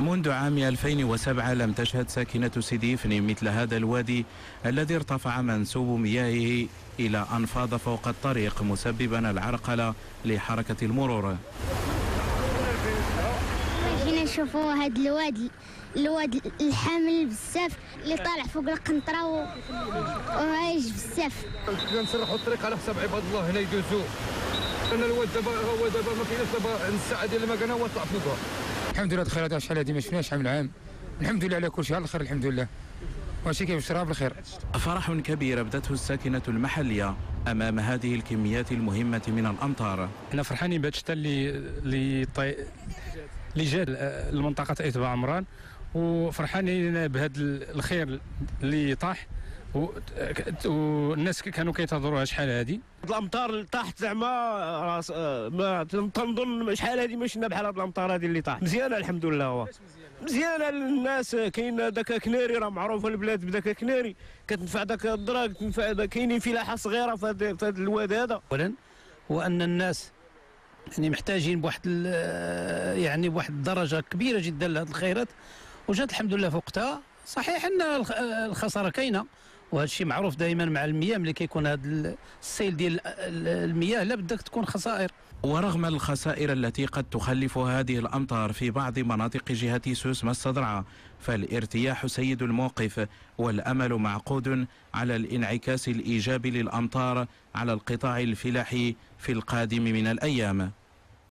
منذ عام 2007 لم تشهد ساكنة سيدي إفني مثل هذا الوادي الذي ارتفع منسوب مياهه إلى أن فاض فوق الطريق مسببا العرقلة لحركة المرور. جينا نشوفوا هذا الواد الحامل بزاف اللي طالع فوق القنطرة وهايج بزاف. كنسرحوا الطريق على حساب عباد الله هنا يدوزوا. انا الواد دابا ما كاينش دابا الساعه ديال ما كان هو طلع فوقها. الحمد لله دخل هذا شحال هذه ما شفناش عام العام. الحمد لله على كل شيء على الخير الحمد لله. ماشي كيف الشراب بالخير. فرح كبير ابدته الساكنة المحلية امام هذه الكميات المهمة من الامطار. احنا فرحانين بهذا الشتاء اللي جات لمنطقة ايتبا عمران، وفرحانين بهذا الخير اللي طاح، والناس كانوا كينتظروها شحال هذه. الامطار اللي طاحت زعما ما تنظن شحال هذه ما شفنا بحال هذه الامطار هذه اللي طاحت. مزيانه الحمد لله. هو مزيانه للناس. كاين داك كناري راه معروفه البلاد بداك كناري كتنفع داك الدراك، تنفع كاينين فلاحه صغيره في هذا الواد هذا. اولا وان الناس يعني محتاجين بواحد الدرجه كبيره جدا لهذه الخيرات، وجات الحمد لله في وقتها. صحيح ان الخساره كاينه، وهذا الشيء معروف دائما مع المياه. ملي كيكون هذا السيل ديال المياه لا بدك تكون خسائر. ورغم الخسائر التي قد تخلف هذه الأمطار في بعض مناطق جهة سوس مستدرعة، فالارتياح سيد الموقف، والأمل معقود على الانعكاس الإيجابي للأمطار على القطاع الفلاحي في القادم من الأيام.